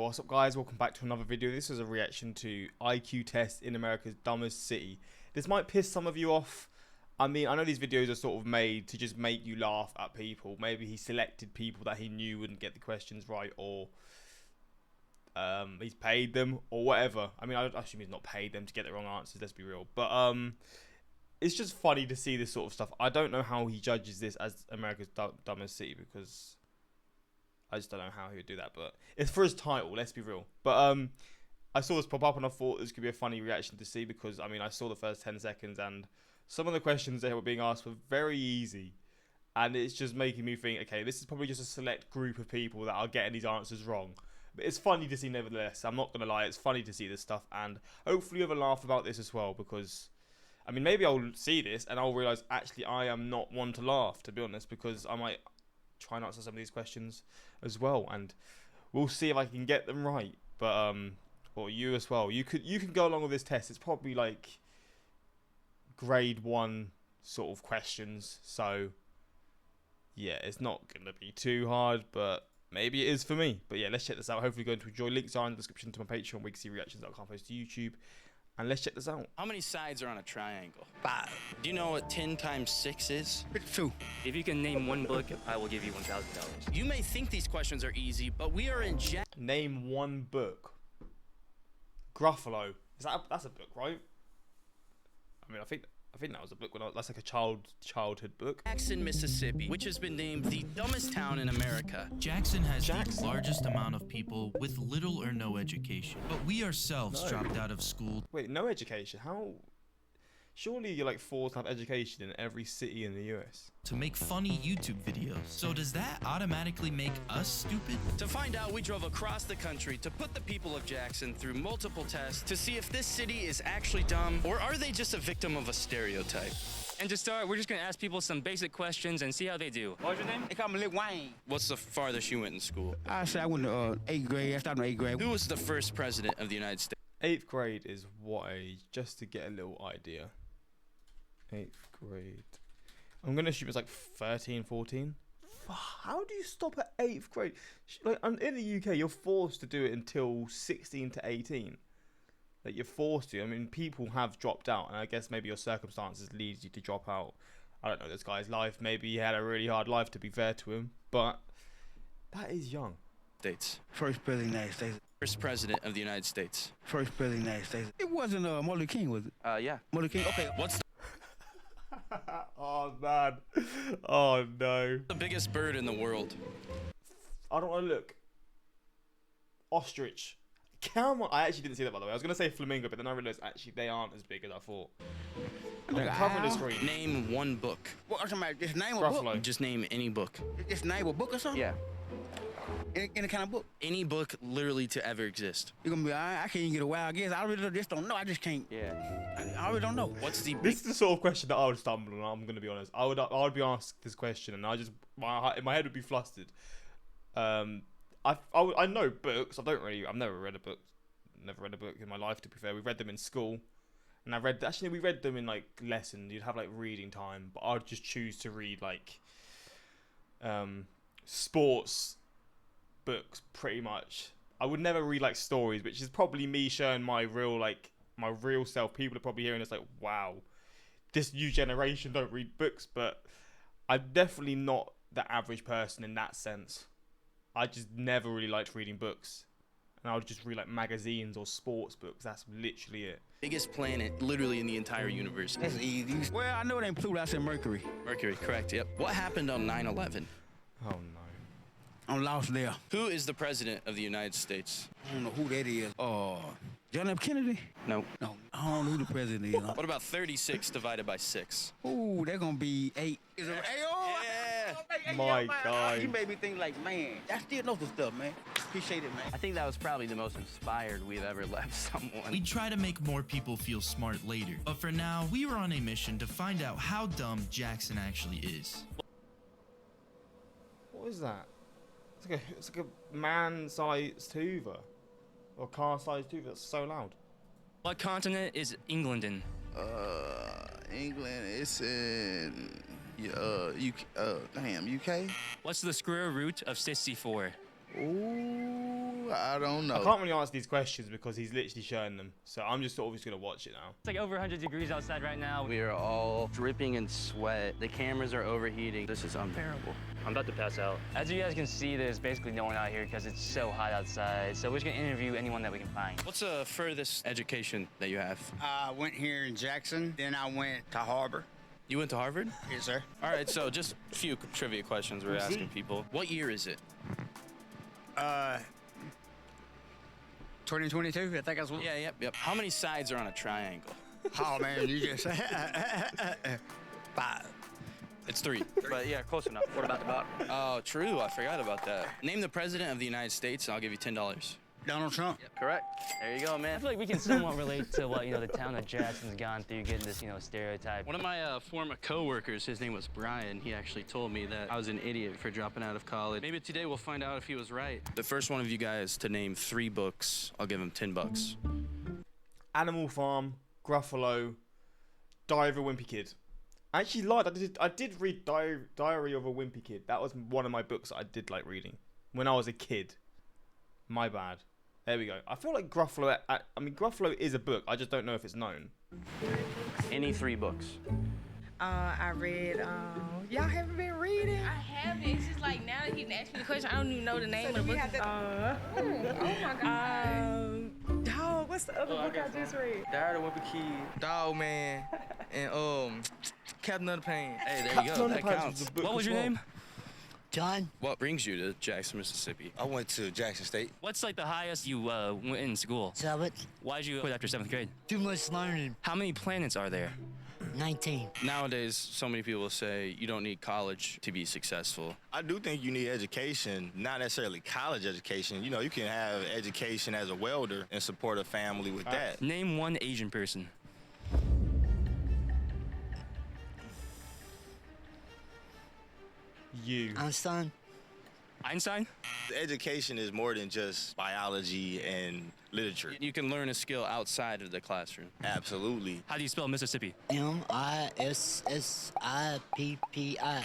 Yo, what's up guys, welcome back to another video. This is a reaction to IQ test in America's dumbest city. This might piss some of you off. I mean, I know these videos are sort of made to just make you laugh at people. Maybe he selected people that he knew wouldn't get the questions right, or he's paid them, or whatever. I mean, I assume he's not paid them to get the wrong answers, let's be real. But it's just funny to see this sort of stuff. I don't know how he judges this as America's dumbest city, because I just don't know how he would do that, but it's for his title, let's be real. But I saw this pop up and I thought this could be a funny reaction to see, because I mean, I saw the first 10 seconds and some of the questions that were being asked were very easy, and it's just making me think, okay, this is probably just a select group of people that are getting these answers wrong. But it's funny to see nevertheless. I'm not gonna lie, it's funny to see this stuff, and hopefully you have a laugh about this as well, because I mean, maybe I'll see this and I'll realise actually I am not one to laugh, to be honest, because I might try and answer some of these questions as well, and we'll see if I can get them right. But or you as well, you can go along with this test. It's probably like grade 1 sort of questions, so yeah, it's not gonna be too hard, but maybe it is for me. But yeah, let's check this out. Hopefully you're going to enjoy. Links are in the description to my Patreon where you can see reactions that I can't post to YouTube. And let's check this out. How many sides are on a triangle? 5. Do you know what 10 times 6 is? 2. If you can name one book, I will give you $1,000. You may think these questions are easy, but we are in Name one book. Gruffalo. That's a book, right? I mean, I think that was a book when that's like a childhood book. Jackson, Mississippi, which has been named the dumbest town in America. Jackson has the largest amount of people with little or no education. But we ourselves dropped out of school. Wait, no education? How? Surely you're like forced to have education in every city in the US. To make funny YouTube videos. So does that automatically make us stupid? To find out, we drove across the country to put the people of Jackson through multiple tests to see if this city is actually dumb, or are they just a victim of a stereotype. And to start, we're just going to ask people some basic questions and see how they do. What was your name? They call me Lil Wayne. What's the farthest you went in school? I said I went to 8th grade. I started in 8th grade. Who was the first president of the United States? 8th grade is what age? Just to get a little idea. 8th grade. I'm going to assume it's like 13, 14. How do you stop at 8th grade? Like, in the UK, you're forced to do it until 16 to 18. Like, you're forced to. I mean, people have dropped out, and I guess maybe your circumstances leads you to drop out. I don't know this guy's life. Maybe he had a really hard life, to be fair to him, but that is young. States. First president of the United States. First president of the United States. First president of the United States. It wasn't Martin Luther King, was it? Yeah. Martin Luther King? Okay. What's Oh, man. Oh, no. the biggest bird in the world? I don't want to look. Ostrich. Come on. I actually didn't see that, by the way. I was going to say flamingo, but then I realised actually they aren't as big as I thought. I'm covering the screen. Name one book. What, somebody just name a Gruffalo. book? Just name any book. Just name a book or something? Yeah. Any kind of book? Any book literally to ever exist. You're going to be, I can't even get a wild guess. I really just don't know. I just can't. Yeah. I really don't know. What's the This is the sort of question that I would stumble on. I'm going to be honest. I would be asked this question, and my head would be flustered. I know books. I've never read a book. Never read a book in my life, to be fair. We read them in school, and we read them in like lessons. You'd have like reading time, but I'd just choose to read like sports books pretty much. I would never read like stories, which is probably me showing my real self. People are probably hearing this like, wow, this new generation don't read books, but I'm definitely not the average person in that sense. I just never really liked reading books, and I would just read like magazines or sports books. That's literally it. biggest planet literally in the entire universe? That's easy. Well, I know it ain't Pluto. I said Mercury. Mercury, correct, yep. What happened on 9/11? Oh no. I'm lost there. Who is the president of the United States? I don't know who that is. John F. Kennedy? No. No, I don't know who the president is. What about 36 divided by 6? Ooh, they're gonna be 8. Is it 8? Yeah. My God. You made me think like, man, I still know some stuff, man. Appreciate it, man. I think that was probably the most inspired we've ever left someone. We try to make more people feel smart later, but for now, we were on a mission to find out how dumb Jackson actually is. What is that? It's like a man-sized Hoover. Or car-sized Hoover. That's so loud. What continent is England in? England, it's in UK. What's the square root of 64? Ooh, I don't know. I can't really answer these questions because he's literally showing them. So I'm just sort of just gonna watch it now. It's like over 100 degrees outside right now. We are all dripping in sweat. The cameras are overheating. This is unbearable. I'm about to pass out. As you guys can see, there's basically no one out here because it's so hot outside. So we're just gonna interview anyone that we can find. What's the furthest education that you have? I went here in Jackson, then I went to Harbor. You went to Harvard? Yes, sir. All right, so just a few trivia questions we're asking people. What year is it? 2022, I think that's what. Yeah, yep. How many sides are on a triangle? Oh, man, you just. 5. It's 3. But yeah, close enough. What about the bottom? Oh, true. I forgot about that. Name the president of the United States, and I'll give you $10. Donald Trump. Correct. There you go, I man. feel like we can somewhat relate to what, the town of Jackson's gone through, getting this, stereotype. One of my former coworkers, his name was Brian, he actually told me that I was an idiot for dropping out of college. Maybe today we'll find out if he was right. The first one of you guys to name 3 books, I'll give him $10. Animal Farm, Gruffalo, Diary of a Wimpy Kid. I actually lied. I did read Diary of a Wimpy Kid. That was one of my books that I did like reading when I was a kid. My bad. There we go. I feel like Gruffalo. I mean, Gruffalo is a book. I just don't know if it's known. Any 3 books? I read. Y'all haven't been reading. I haven't. It's just like now that he asked me the question, I don't even know the name of the book. Oh my god. Dog, what's the other book I just read? Diary of a Wimpy Kid, Dog Man, and Captain Underpants. Hey, there you go. That counts. What was your name? John. What brings you to Jackson, Mississippi? I went to Jackson State. What's like the highest you went in school? 7. Why'd you quit after 7th grade? Too much learning. How many planets are there? 19. Nowadays, so many people say you don't need college to be successful. I do think you need education, not necessarily college education. You know, you can have education as a welder and support a family with that. Name one Asian person. You. Einstein? Education is more than just biology and literature. You can learn a skill outside of the classroom. Absolutely. How do you spell Mississippi? MISSIPPI.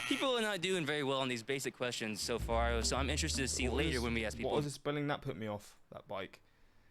People are not doing very well on these basic questions so far, so I'm interested to see later when we ask people. What was the spelling that put me off? That bike.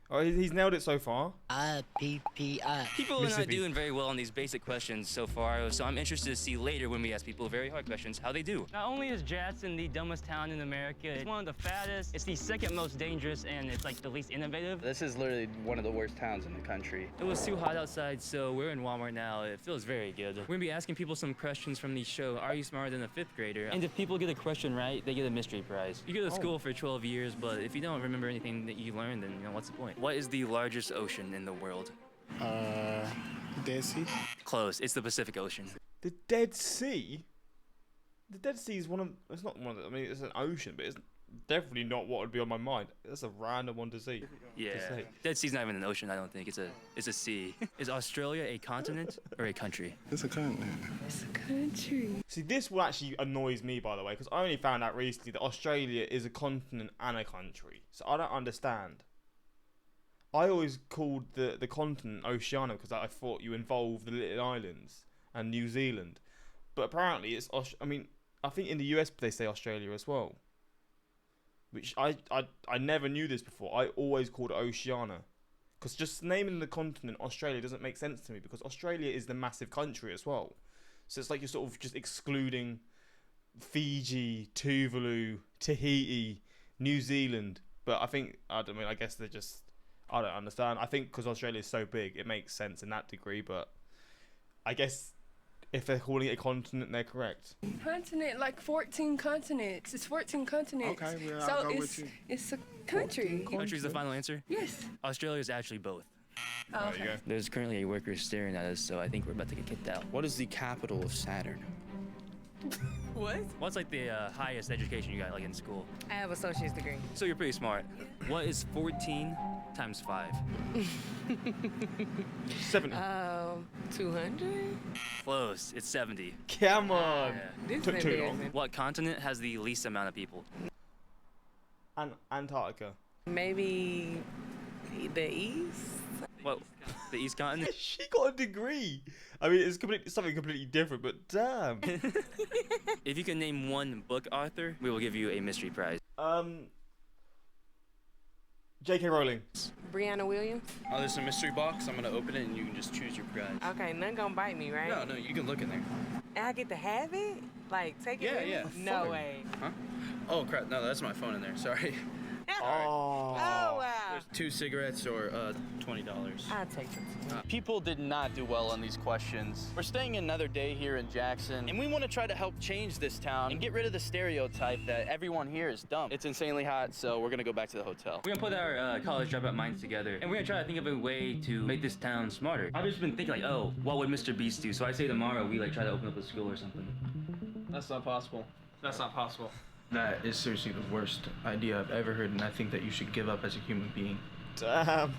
Oh, he's nailed it so far. IPPI. People are not doing very well on these basic questions so far, so I'm interested to see later when we ask people very hard questions how they do. Not only is Jackson the dumbest town in America, it's one of the fattest, it's the second most dangerous, and it's like the least innovative. This is literally one of the worst towns in the country. It was too hot outside, so we're in Walmart now. It feels very good. We're gonna be asking people some questions from the show, Are You Smarter Than a 5th Grader? And if people get a question right, they get a mystery prize. You go to school for 12 years, but if you don't remember anything that you learned, then what's the point? What is the largest ocean in the world? Dead Sea. Close. It's the Pacific Ocean. The Dead Sea? The Dead Sea is one of... It's not one of the... I mean, it's an ocean, but it's definitely not what would be on my mind. That's a random one to see. Yeah. Dead Sea's not even an ocean, I don't think. It's a sea. Is Australia a continent or a country? It's a continent. It's a country. See, this one actually annoys me, by the way, because I only found out recently that Australia is a continent and a country. So I don't understand. I always called the continent Oceania because I thought you involved the little islands and New Zealand. But apparently it's... I mean, I think in the US they say Australia as well. Which I never knew this before. I always called it Oceania. Because just naming the continent Australia doesn't make sense to me because Australia is the massive country as well. So it's like you're sort of just excluding Fiji, Tuvalu, Tahiti, New Zealand. But I think... I guess they're just... I don't understand. I think because Australia is so big, it makes sense in that degree. But I guess if they're calling it a continent, they're correct. Continent, like 14 continents. It's 14 continents. Okay, well, so I'll go with you. It's a country. Country's the final answer? Yes. Australia is actually both. Oh, There you go. There's currently a worker staring at us, so I think we're about to get kicked out. What is the capital of Saturn? What? What's like the highest education you got like in school? I have an associate's degree. So you're pretty smart. What is 14 times 5? 70. 200? Close. It's 70. Come on. This Took is too long. embarrassing. What continent has the least amount of people? Antarctica. Maybe the East? What? The East continent? She got a degree. I mean, it's something completely different, but damn. If you can name one book author, we will give you a mystery prize. J.K. Rowling. Brianna Williams. Oh, there's a mystery box. I'm gonna open it and you can just choose your prize. Okay, none gonna bite me, right? No, you can look in there. And I get to have it? Like, take it with me? Yeah. No way. Huh? Oh crap! No, that's my phone in there. Sorry. Oh, wow. There's 2 cigarettes or $20. I'll take it. People did not do well on these questions. We're staying another day here in Jackson, and we want to try to help change this town and get rid of the stereotype that everyone here is dumb. It's insanely hot, so we're gonna go back to the hotel. We're gonna put our college dropout minds together, and we're gonna try to think of a way to make this town smarter. I've just been thinking like, oh, what would Mr. Beast do? So I say tomorrow we like try to open up a school or something. That's not possible. That's not possible. That is seriously the worst idea I've ever heard, and I think that you should give up as a human being. Damn.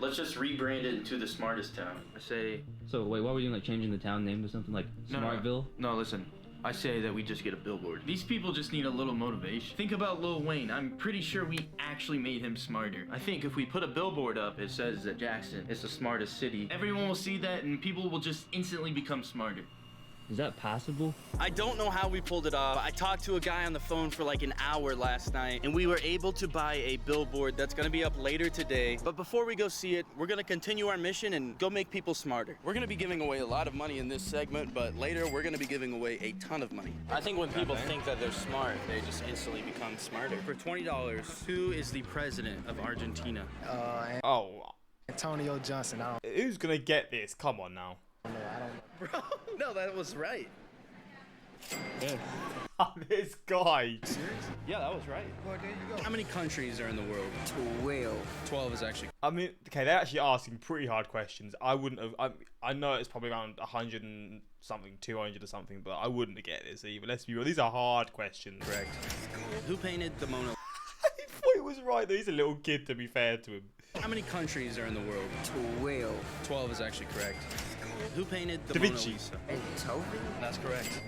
Let's just rebrand it into the smartest town. I say... So wait, what were you like changing the town name to something like Smartville? No, listen. I say that we just get a billboard. These people just need a little motivation. Think about Lil Wayne. I'm pretty sure we actually made him smarter. I think if we put a billboard up, it says that Jackson is the smartest city. Everyone will see that and people will just instantly become smarter. Is that possible? I don't know how we pulled it off. I talked to a guy on the phone for like an hour last night, and we were able to buy a billboard that's gonna be up later today. But before we go see it, we're gonna continue our mission and go make people smarter. We're gonna be giving away a lot of money in this segment, but later we're gonna be giving away a ton of money. I think when people think that they're smart, they just instantly become smarter. For $20, who is the president of Argentina? Antonio Johnson. Who's gonna get this? Come on now. Bro, no, that was right. This guy. Yeah, that was right. Well, there you go. How many countries are in the world? 12. 12 is actually... I mean, okay, they're actually asking pretty hard questions. I wouldn't have. I know it's probably around 100 and something, 200 or something, but I wouldn't have get this either. Let's be real. These are hard questions. Correct. Who painted the Mona Lisa? He thought he was right though. He's a little kid, to be fair to him. How many countries are in the world? 12. 12 is actually correct. Who painted the Da Mona Vinci. Lisa? Beethoven? That's correct.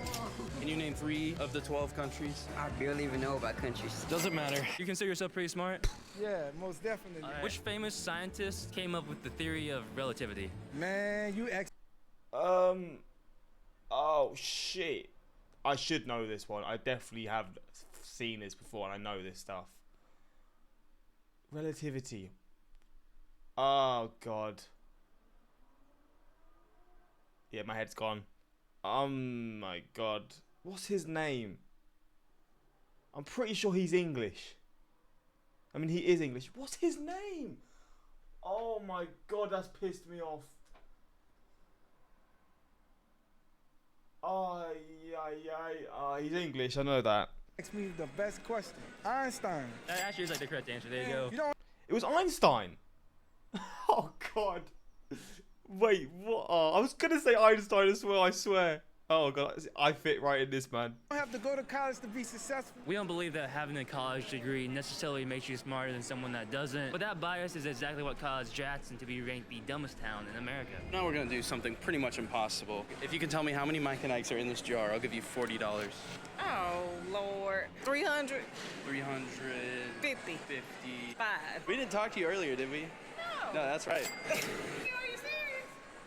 Can you name 3 of the 12 countries? I barely even know about countries. Doesn't matter. You consider yourself pretty smart? Yeah, most definitely. Which famous scientist came up with the theory of relativity? Man, you ex. Oh shit. I should know this one. I definitely have seen this before, and I know this stuff. Relativity. Oh god. Yeah, my head's gone. Oh my god. What's his name? I'm pretty sure he's English. I mean, he is English. What's his name? Oh my god, that's pissed me off. He's English, I know that. Ask me the best question. Einstein. That actually is like the correct answer. There you go. You don't. It was Einstein. Oh god. Wait, what? Oh, I was gonna say Einstein as well, I swear. Oh god, I fit right in this, man. You don't have to go to college to be successful. We don't believe that having a college degree necessarily makes you smarter than someone that doesn't. But that bias is exactly what caused Jackson to be ranked the dumbest town in America. Now we're gonna do something pretty much impossible. If you can tell me how many Mike and Ikes are in this jar, I'll give you $40. Oh, Lord. 300. 350. 50. 5. We didn't talk to you earlier, did we? No, that's right. Are you serious?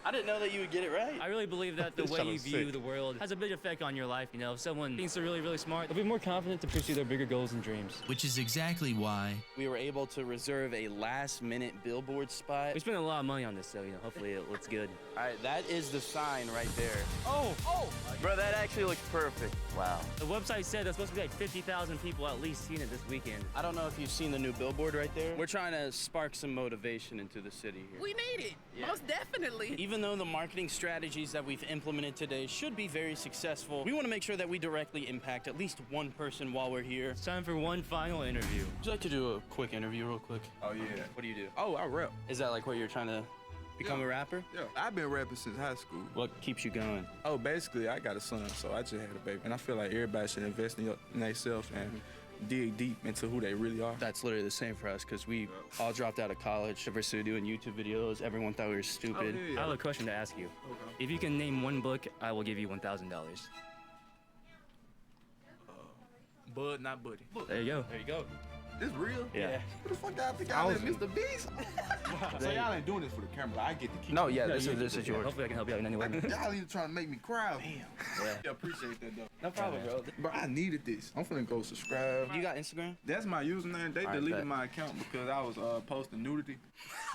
I didn't know that you would get it right. I really believe that the This way shot you was view sick. the world has a big effect on your life. You know, if someone thinks they're really, really smart, they'll be more confident to pursue their bigger goals and dreams. Which is exactly why We were able to reserve a last-minute billboard spot. We spent a lot of money on this, so, you know, hopefully it looks good. All right, that is the sign right there. Oh. Bro, that actually looks perfect. Wow. The website said there's supposed to be like 50,000 people at least seeing it this weekend. I don't know if you've seen the new billboard right there. We're trying to spark some motivation into the city here. We need it. Yeah. Most definitely. Even though the marketing strategies that we've implemented today should be very successful, we want to make sure that we directly impact at least one person while we're here. It's time for one final interview. Would you like to do a quick interview real quick? Oh, yeah. What do you do? Oh, I rap. Is that like what you're trying to become a rapper? Yeah, I've been rapping since high school. What keeps you going? Oh, basically, I got a son, so I just had a baby. And I feel like everybody should invest in themselves and dig deep into who they really are. That's literally the same for us because we all dropped out of college to pursue doing YouTube videos. Everyone thought we were stupid. I have a question to ask you. If you can name one book, I will give you $1,000. Bud, not Buddy. There you go. There you go. This real? Yeah. What the fuck y'all think y'all is, Mr. Beast? So y'all ain't doing this for the camera. I get to keep. No, yeah, this is yours. Hopefully I can help you out in any way. Y'all even trying to make me cry. Damn. Yeah, appreciate that though. No problem, bro. Bro, I needed this. I'm finna go subscribe. You got Instagram? That's my username. They All right, deleted bet. my account because I was posting nudity.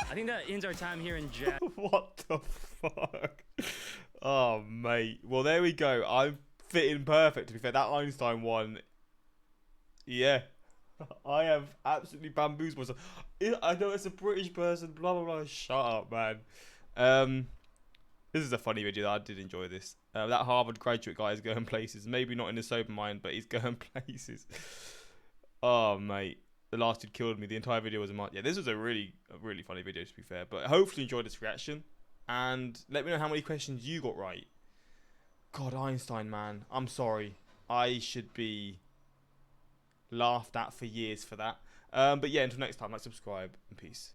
I think that ends our time here in Jack. What the fuck? Oh, mate. Well, there we go. I'm fitting perfect, to be fair. That Einstein one, yeah. I have absolutely bamboozled myself. I know it's a British person, blah, blah, blah. Shut up, man. This is a funny video. I did enjoy this. That Harvard graduate guy is going places. Maybe not in a sober mind, but he's going places. Oh, mate. The last dude killed me. The entire video was a mark. Yeah, this was a really funny video, to be fair. But hopefully you enjoyed this reaction. And let me know how many questions you got right. God, Einstein, man. I'm sorry. I should be laughed at for years for that. But yeah, until next time, like, subscribe, and peace.